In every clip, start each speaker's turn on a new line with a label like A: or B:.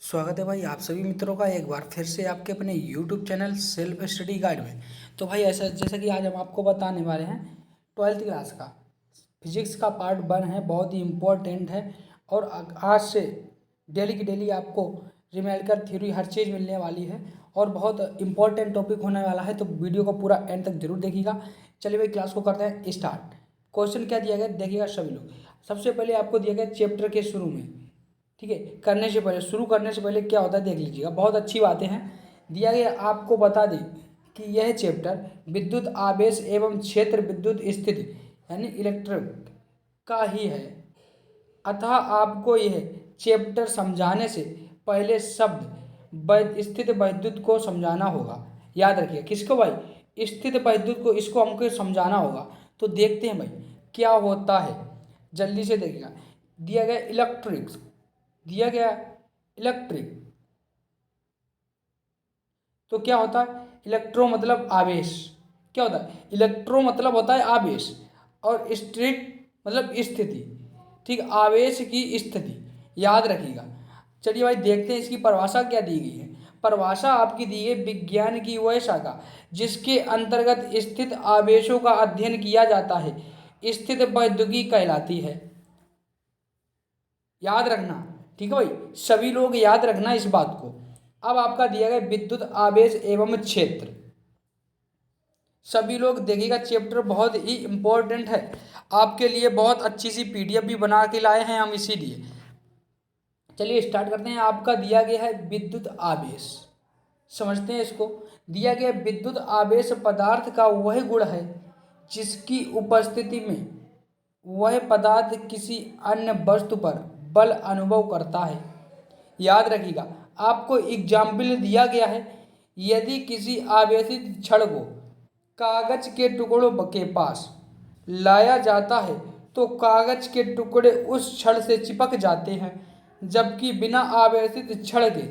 A: स्वागत है भाई आप सभी मित्रों का एक बार फिर से आपके अपने YouTube channel self study guide में। तो भाई ऐसा जैसा कि आज हम आपको बताने वाले हैं 12th क्लास का फिजिक्स का पार्ट 1 है, बहुत ही इम्पोर्टेंट है। और आज से डेली की डेली आपको न्यूमेरिकल थ्योरी हर चीज़ मिलने वाली है और बहुत इंपॉर्टेंट टॉपिक होने वाला है। तो वीडियो को पूरा एंड तक जरूर देखिएगा। चलिए भाई क्लास को करते हैं स्टार्ट। क्वेश्चन क्या दिया गया देखिएगा सभी लोग। सबसे पहले आपको दिया गया चैप्टर के शुरू में, ठीक है, शुरू करने से पहले क्या होता है देख लीजिएगा, बहुत अच्छी बातें हैं। दिया गया आपको बता दें कि यह चैप्टर विद्युत आवेश एवं क्षेत्र विद्युत स्थिति यानी इलेक्ट्रिक का ही है। अतः आपको यह चैप्टर समझाने से पहले शब्द स्थित वैद्युत को समझाना होगा। याद रखिए किसको भाई, स्थित वैद्युत को, इसको हमको समझाना होगा। तो देखते हैं भाई क्या होता है, जल्दी से देखिएगा। दिया गया इलेक्ट्रिक्स, दिया गया इलेक्ट्रिक, तो क्या होता है इलेक्ट्रो मतलब आवेश। क्या होता है इलेक्ट्रो मतलब होता है आवेश और स्ट्रिक मतलब स्थिति, ठीक, आवेश की स्थिति, याद रखिएगा। चलिए भाई देखते हैं इसकी परिभाषा क्या दी गई है। परिभाषा आपकी दी है विज्ञान की वह शाखा जिसके अंतर्गत स्थित आवेशों का अध्ययन किया जाता है स्थित वैद्युतिकी कहलाती है। याद रखना, ठीक है भाई, सभी लोग याद रखना इस बात को। अब आपका दिया गया विद्युत आवेश एवं क्षेत्र, सभी लोग देखिएगा चैप्टर बहुत ही इंपॉर्टेंट है आपके लिए। बहुत अच्छी सी पीडीएफ भी बना के लाए हैं हम इसीलिए। चलिए स्टार्ट करते हैं। आपका दिया गया है विद्युत आवेश, समझते हैं इसको। दिया गया विद्युत आवेश पदार्थ का वह गुण है जिसकी उपस्थिति में वह पदार्थ किसी अन्य वस्तु पर बल अनुभव करता है। याद रखिएगा आपको एग्जाम्पल दिया गया है, यदि किसी आवेशित छड़ को कागज के टुकड़ों के पास लाया जाता है तो कागज के टुकड़े उस छड़ से चिपक जाते हैं, जबकि बिना आवेशित छड़ के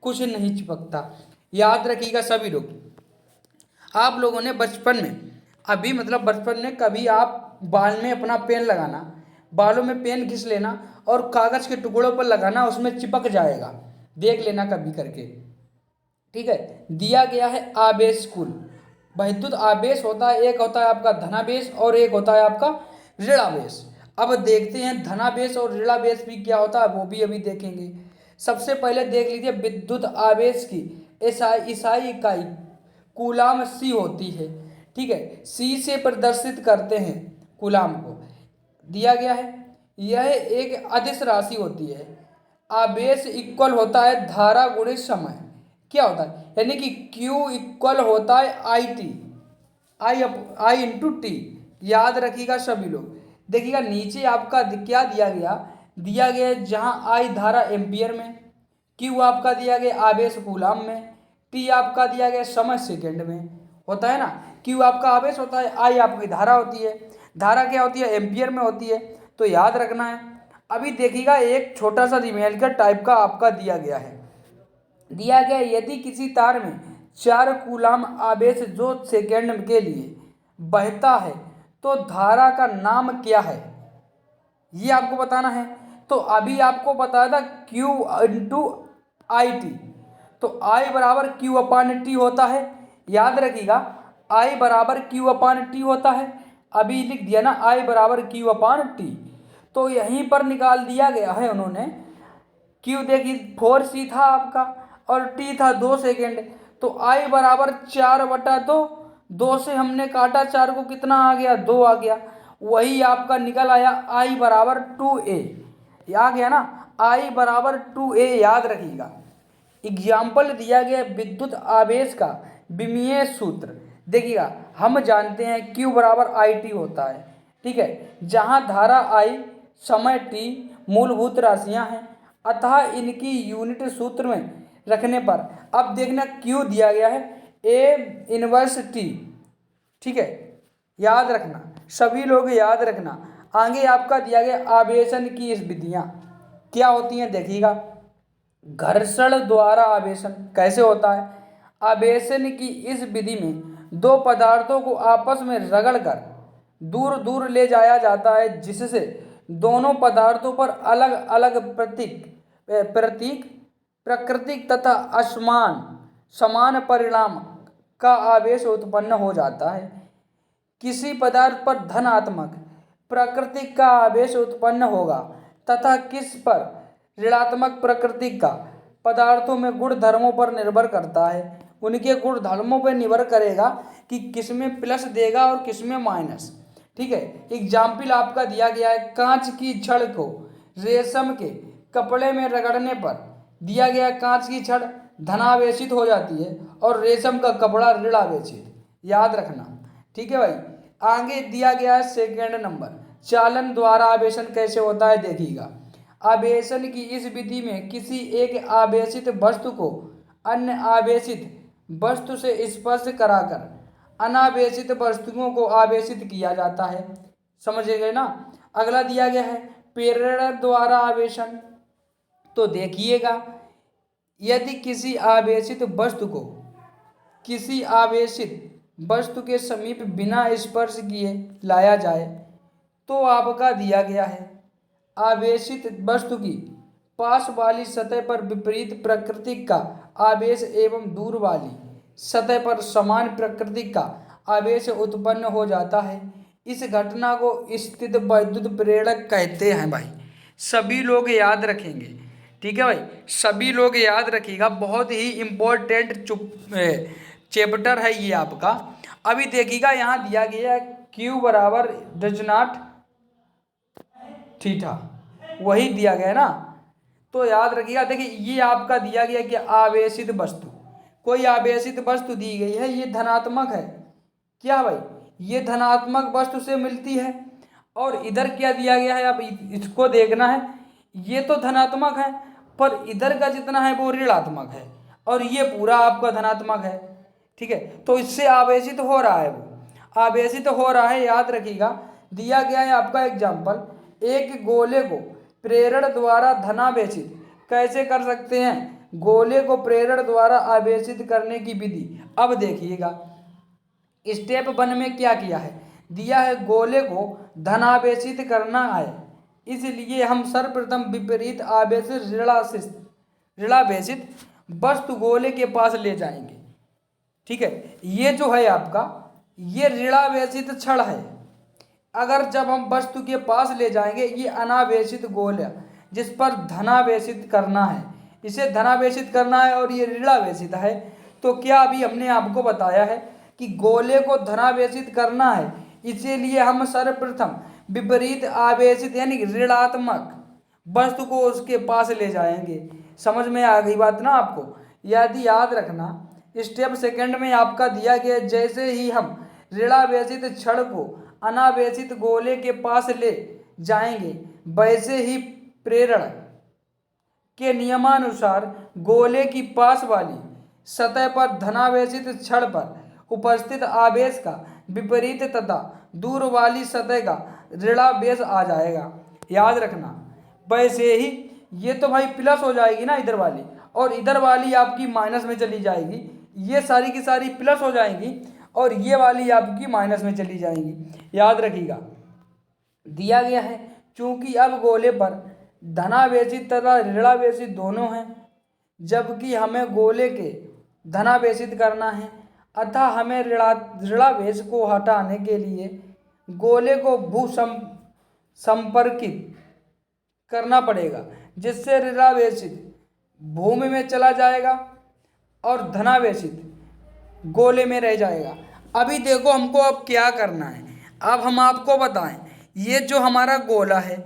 A: कुछ नहीं चिपकता। याद रखिएगा सभी लोग। आप लोगों ने बचपन में, अभी मतलब बचपन में कभी आप बाल में अपना पेन लगाना, बालों में पेन घिस लेना और कागज के टुकड़ों पर लगाना, उसमें चिपक जाएगा, देख लेना कभी करके, ठीक है। दिया गया है आवेश कुल, विद्युत आवेश होता है, एक होता है आपका धनावेश और एक होता है आपका ऋणावेश। अब देखते हैं धनावेश और ऋणावेश भी क्या होता है, वो भी अभी देखेंगे। सबसे पहले देख लीजिए विद्युत आवेश की ईसाई इकाई कूलाम सी होती है, ठीक है, सी से प्रदर्शित करते हैं कूलाम को। दिया गया है यह एक अदिश राशि होती है। आवेश इक्वल होता है धारा गुणित समय। क्या होता है यानी कि Q इक्वल होता है I T, I into T. याद रखिएगा सभी लोग। देखिएगा नीचे आपका क्या दिया गया, दिया गया जहां आई धारा एम्पियर में, Q आपका दिया गया आवेश कूलाम में, टी आपका दिया गया समय सेकेंड में। होता है ना, Q आपका आवेश होता है, आई आपकी धारा होती है, धारा क्या होती है एम्पियर में होती है। तो याद रखना है। अभी देखिएगा एक छोटा सा न्यूमेरिकल टाइप का आपका दिया गया है। दिया गया यदि किसी तार में 4 कूलाम आवेश जो सेकेंड के लिए बहता है तो धारा का नाम क्या है, ये आपको बताना है। तो अभी आपको बताया था Q इंटू आई टी, तो I बराबर Q अपान टी होता है। याद रखिएगा I बराबर Q अपान टी होता है। अभी लिख दिया ना I बराबर Q अपान टी, तो यहीं पर निकाल दिया गया है उन्होंने। Q देखिए 4C था आपका और T था 2 सेकेंड, तो I बराबर 4/2, 2 से हमने काटा 4 को, कितना आ गया 2 आ गया। वही आपका निकल आया I बराबर 2A, आ गया ना I बराबर 2A। याद रखिएगा एग्जाम्पल दिया गया विद्युत आवेश का विमीय सूत्र। देखिएगा हम जानते हैं Q बराबर आई टी होता है, ठीक है, जहां धारा I समय T मूलभूत राशियां हैं, अतः इनकी यूनिट सूत्र में रखने पर, अब देखना Q दिया गया है A इनवर्स T, ठीक है, याद रखना सभी लोग, याद रखना। आगे आपका दिया गया आवेशन की इस विधियां क्या होती हैं देखिएगा। घर्षण द्वारा आवेशन कैसे होता है, आवेशन की इस विधि में दो पदार्थों को आपस में रगड़कर दूर दूर ले जाया जाता है, जिससे दोनों पदार्थों पर अलग अलग प्रतीक प्रतीक प्राकृतिक तथा असमान समान परिणाम का आवेश उत्पन्न हो जाता है। किसी पदार्थ पर धनात्मक प्रकृति का आवेश उत्पन्न होगा तथा किस पर ऋणात्मक प्रकृति का पदार्थों में गुण धर्मों पर निर्भर करता है। उनके गुण धर्मों पर निर्भर करेगा कि किस में प्लस देगा और किस में माइनस। ठीक है, एग्जाम्पल आपका दिया गया है, कांच की छड़ को रेशम के कपड़े में रगड़ने पर दिया गया कांच की छड़ धनावेशित हो जाती है और रेशम का कपड़ा ऋणावेशित, याद रखना। ठीक है भाई, आगे दिया गया है सेकेंड नंबर, चालन द्वारा आवेशन कैसे होता है देखिएगा। आवेशन की इस विधि में किसी एक आवेशित वस्तु को अन्य आवेशित वस्तु से स्पर्श कराकर अनावेशित वस्तुओं को आवेशित किया जाता है। समझ गए ना। अगला दिया गया है प्रेरण द्वारा आवेशन। तो देखिएगा, यदि किसी आवेशित वस्तु को किसी आवेशित वस्तु के समीप बिना स्पर्श किए लाया जाए तो आपका दिया गया है आवेशित वस्तु की पास वाली सतह पर विपरीत प्रकृति का आवेश एवं दूर वाली सतह पर समान प्रकृति का आवेश उत्पन्न हो जाता है। इस घटना को स्थित वैद्युत प्रेरक कहते हैं भाई। सभी लोग याद रखेंगे। ठीक है भाई, सभी लोग याद रखिएगा, बहुत ही इम्पोर्टेंट चैप्टर है ये आपका। अभी देखिएगा, यहाँ दिया गया है Q बराबर डज नॉट थीटा, वही दिया गया है ना। तो याद रखिएगा, देखिए ये आपका दिया गया कि आवेशित वस्तु, कोई आवेशित वस्तु दी गई है, ये धनात्मक है। क्या भाई, ये धनात्मक वस्तु से मिलती है। और इधर क्या दिया गया है, अब इसको देखना है, ये तो धनात्मक है पर इधर का जितना है वो ऋणात्मक है और ये पूरा आपका धनात्मक है। ठीक है, तो इससे आवेशित हो रहा है, वो आवेशित हो रहा है। याद रखिएगा, दिया गया है आपका एग्जाम्पल, एक गोले को प्रेरण द्वारा धनावेशित कैसे कर सकते हैं। गोले को प्रेरण द्वारा आवेशित करने की विधि। अब देखिएगा, स्टेप 1 में क्या किया है, दिया है गोले को धनावेशित करना है, इसलिए हम सर्वप्रथम विपरीत आवेशित ऋणावेशित वस्तु गोले के पास ले जाएंगे। ठीक है, ये जो है आपका, ये ऋणावेशित छड़ है। अगर जब हम वस्तु के पास ले जाएंगे, ये अनावेशित गोला जिस पर धनावेशित करना है, इसे धनावेशित करना है और ये ऋणावेशित है। तो क्या अभी हमने आपको बताया है कि गोले को धनावेशित करना है, इसीलिए हम सर्वप्रथम विपरीत आवेशित यानी ऋणात्मक वस्तु को उसके पास ले जाएंगे। समझ में आ गई बात ना आपको। यदि याद रखना, स्टेप 2 में आपका दिया गया, जैसे ही हम ऋणावेशित छड़ को अनावेशित गोले के पास ले जाएंगे, वैसे ही प्रेरण के नियमानुसार गोले की पास वाली सतह पर धनावेशित छड़ पर उपस्थित आवेश का विपरीत तथा दूर वाली सतह का ऋणावेश आ जाएगा। याद रखना, वैसे ही ये तो भाई प्लस हो जाएगी ना इधर वाली, और इधर वाली आपकी माइनस में चली जाएगी। ये सारी की सारी प्लस हो जाएंगी और ये वाली आपकी माइनस में चली जाएंगी। याद रखिएगा, दिया गया है चूंकि अब गोले पर धनावेशित तथा ऋणावेशित दोनों हैं, जबकि हमें गोले के धनावेशित करना है, अतः हमें ऋणावेश को हटाने के लिए गोले को संपर्कित करना पड़ेगा, जिससे ऋणावेशित भूमि में चला जाएगा और धनावेशित गोले में रह जाएगा। अभी देखो हमको अब क्या करना है, अब हम आपको बताएं, ये जो हमारा गोला है,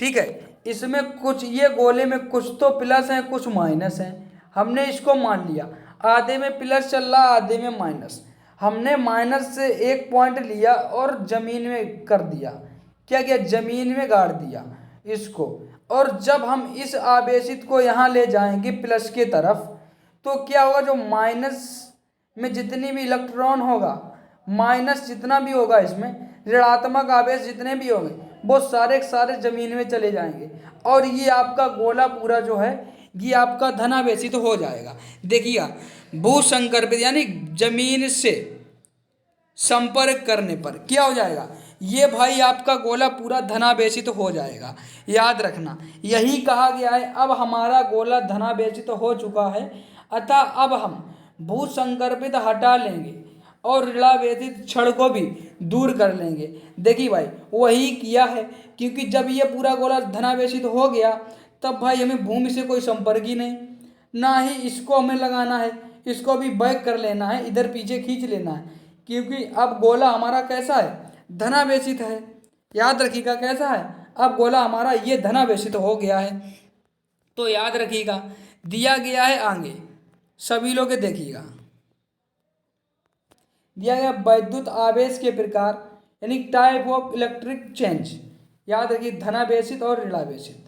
A: ठीक है, इसमें कुछ, ये गोले में कुछ तो प्लस हैं कुछ माइनस हैं। हमने इसको मान लिया, आधे में प्लस चल रहा आधे में माइनस। हमने माइनस से एक पॉइंट लिया और ज़मीन में कर दिया। क्या किया, ज़मीन में गाड़ दिया इसको। और जब हम इस आवेशित को यहाँ ले जाएंगे प्लस की तरफ, तो क्या होगा, जो माइनस में जितनी भी इलेक्ट्रॉन होगा, माइनस जितना भी होगा, इसमें ऋणात्मक आवेश जितने भी होंगे, वो सारे सारे ज़मीन में चले जाएंगे और ये आपका गोला पूरा जो है ये आपका धनावेशित हो जाएगा। देखिएगा, भूसंकर्पित यानी जमीन से संपर्क करने पर क्या हो जाएगा, ये भाई आपका गोला पूरा धनावेशित हो जाएगा। याद रखना, यही कहा गया है अब हमारा गोला धनावेशित हो चुका है, अतः अब हम भू संकर्पित हटा लेंगे और ऋणावेशित क्षण को भी दूर कर लेंगे। देखिए भाई वही किया है, क्योंकि जब ये पूरा गोला धनावेशित हो गया तब भाई हमें भूमि से कोई संपर्क ही नहीं, ना ही इसको हमें लगाना है, इसको भी बैक कर लेना है, इधर पीछे खींच लेना है, क्योंकि अब गोला हमारा कैसा है, धनावेशित है। याद रखिएगा कैसा है, अब गोला हमारा ये धनावेशित हो गया है। तो याद रखिएगा दिया गया है आगे, सभी लोग देखिएगा दिया गया वैद्युत आवेश के प्रकार यानी टाइप ऑफ इलेक्ट्रिक चेंज। याद रखिए धनावेशित और ऋणावेशित।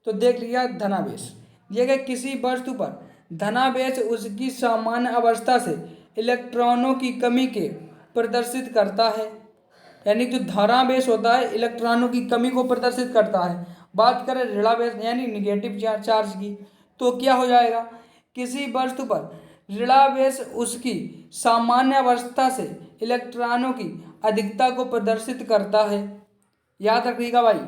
A: तो देख लिया धनावेश दिया गया किसी वस्तु पर धनावेश उसकी सामान्य अवस्था से इलेक्ट्रॉनों की कमी के प्रदर्शित करता है, यानी जो धनावेश होता है इलेक्ट्रॉनों की कमी को प्रदर्शित करता है। बात करें ऋणावेश यानी निगेटिव चार्ज की, तो क्या हो जाएगा, किसी वस्तु पर ऋणावेश उसकी सामान्य अवस्था से इलेक्ट्रॉनों की अधिकता को प्रदर्शित करता है। याद रखिएगा भाई,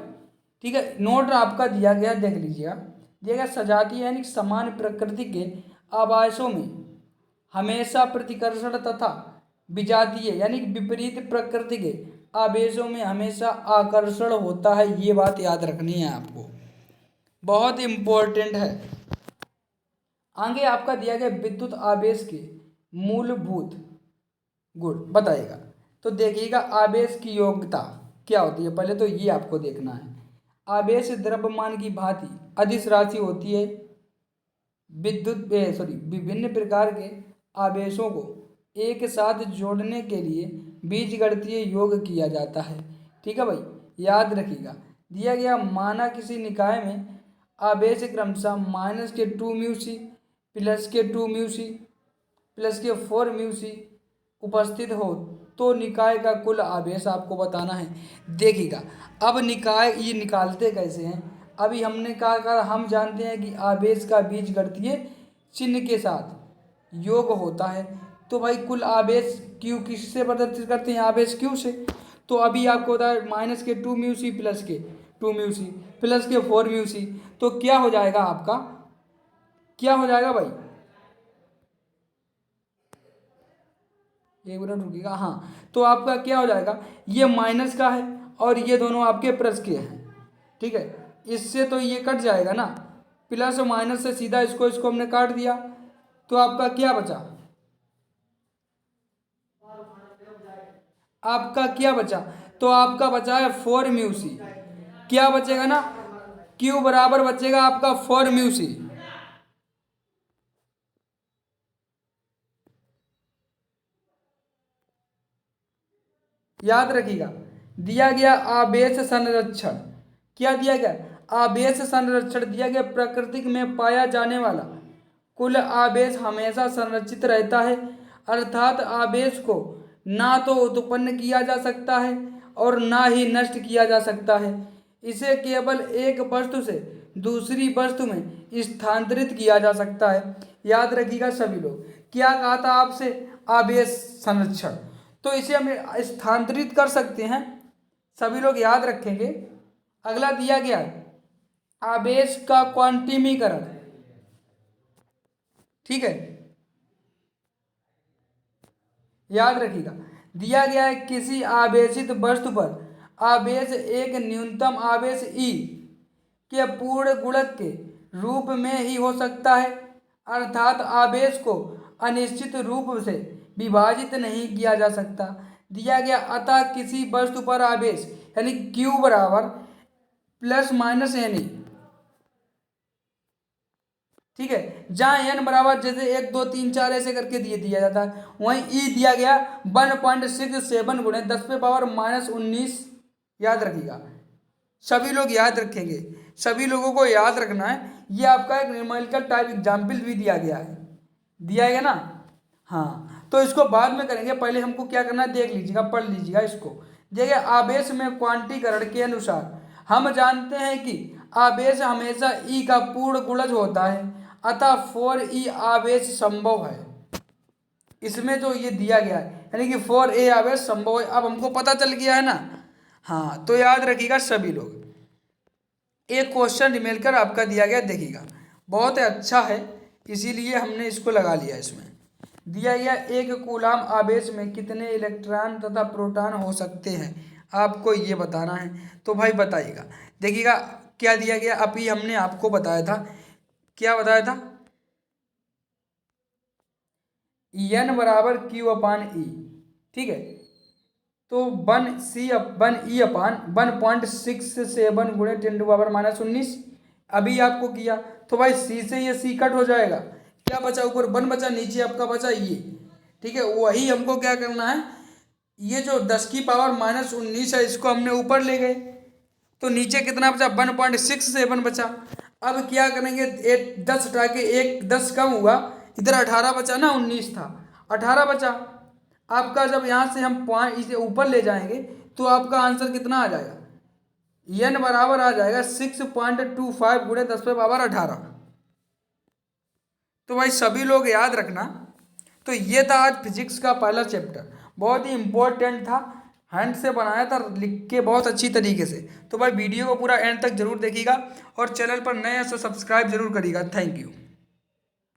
A: ठीक है। नोट आपका दिया गया देख लीजिएगा, दिया गया सजातीय यानी समान प्रकृति के आवासों में हमेशा प्रतिकर्षण तथा विजातीय यानी विपरीत प्रकृति के आवेशों में हमेशा आकर्षण होता है। ये बात याद रखनी है आपको, बहुत इम्पोर्टेंट है। आगे आपका दिया गया विद्युत आवेश के मूलभूत गुण बताएगा। तो देखिएगा आवेश की योग्यता क्या होती है, पहले तो ये आपको देखना है। आवेश द्रव्यमान की भांति अदिश राशि होती है। विभिन्न प्रकार के आवेशों को एक साथ जोड़ने के लिए बीजगणितीय योग किया जाता है। ठीक है भाई, याद रखिएगा दिया गया माना किसी निकाय में आवेश क्रमशः -2μc +2μc +4μc उपस्थित हो तो निकाय का कुल आवेश आपको बताना है। देखिएगा अब निकाय ये निकालते कैसे हैं, अभी हमने कहा हम जानते हैं कि आवेश का बीजगणितीय चिन्ह के साथ योग होता है। तो भाई कुल आवेश क्यू किससे प्रदर्शित करते हैं, आवेश क्यू से। तो अभी आपको होता है -2μc +2μc +4μc, तो क्या हो जाएगा आपका, क्या हो जाएगा भाई, एक मिनट रुकिएगा। हाँ, तो आपका क्या हो जाएगा, ये माइनस का है और ये दोनों आपके प्लस के हैं। ठीक है, इससे तो ये कट जाएगा ना, प्लस और माइनस से सीधा इसको हमने काट दिया, तो आपका क्या बचा, आपका क्या बचा, तो आपका बचा है 4μc। क्या बचेगा ना, Q बराबर बचेगा आपका 4μc। याद रखिएगा दिया गया आवेश संरक्षण, क्या दिया गया, आवेश संरक्षण दिया गया प्रकृति में पाया जाने वाला कुल आवेश हमेशा संरक्षित रहता है, अर्थात आवेश को ना तो उत्पन्न किया जा सकता है और ना ही नष्ट किया जा सकता है। इसे केवल एक वस्तु से दूसरी वस्तु में स्थानांतरित किया जा सकता है। याद रखिएगा सभी लोग, क्या कहा था आपसे, आवेश संरक्षण, तो इसे हम स्थानांतरित कर सकते हैं, सभी लोग याद रखेंगे। अगला दिया गया आवेश का क्वांटिमीकरण। ठीक है, याद रखिएगा दिया गया है किसी आवेशित वस्तु पर आवेश एक न्यूनतम आवेश E के पूर्ण गुणक के रूप में ही हो सकता है, अर्थात आवेश को अनिश्चित रूप से विभाजित नहीं किया जा सकता। दिया गया अतः किसी वस्तु पर आवेश यानी Q बराबर ±NE। ठीक है, जहाँ n बराबर जैसे 1 2 3 4 ऐसे करके दिया जाता है, वहीं E दिया गया 1.67 गुणे 10⁻⁻19। याद रखिएगा, सभी लोग याद रखेंगे, सभी लोगों को याद रखना है। ये आपका एक न्यूमेरिकल टाइप एग्जाम्पल भी दिया गया है, दिया गया ना। हाँ, तो इसको बाद में करेंगे, पहले हमको क्या करना है देख लीजिएगा, पढ़ लीजिएगा इसको। देखिए आवेश में क्वांटीकरण के अनुसार हम जानते हैं कि आवेश हमेशा E का पूर्ण गुणज होता है, अतः 4E आवेश संभव है। इसमें जो ये दिया गया है यानी कि 4A आवेश संभव है। अब हमको पता चल गया है ना, हाँ, तो याद रखिएगा सभी लोग। एक क्वेश्चन रिमेल कर आपका दिया गया, देखिएगा बहुत अच्छा है, इसीलिए हमने इसको लगा लिया। इसमें दिया गया एक कूलाम आवेश में कितने इलेक्ट्रॉन तथा प्रोटॉन हो सकते हैं, आपको ये बताना है। तो भाई बताइएगा, देखिएगा क्या दिया गया, अभी हमने आपको बताया था, क्या बताया था, एन बराबर क्यू अपान ई, ठीक है। तो 1 ई/1.67 गुणे 10⁻⁻19 अभी आपको किया, तो भाई सी से ये सी कट हो जाएगा, क्या बचा, ऊपर 1 बचा, नीचे आपका बचा ये, ठीक है। वही हमको क्या करना है, ये जो 10⁻⁻19 है इसको हमने ऊपर ले गए, तो नीचे कितना बचा, 1.67 बचा। अब क्या करेंगे, 10 हटा के एक 10 कम हुआ, इधर 18 बचा ना, 19 था, 18 बचा। आपका जब यहाँ से हम पॉइंट इसे ऊपर ले जाएंगे तो आपका आंसर कितना आ जाएगा, एन बराबर आ जाएगा 6.25 गुणे 10⁻18। तो भाई सभी लोग याद रखना। तो ये था आज फिजिक्स का पहला चैप्टर, बहुत ही इम्पोर्टेंट था, हैंड से बनाया था, लिख के बहुत अच्छी तरीके से। तो भाई वीडियो को पूरा एंड तक जरूर देखिएगा और चैनल पर नए हैं तो सब्सक्राइब जरूर करिएगा। Thank you.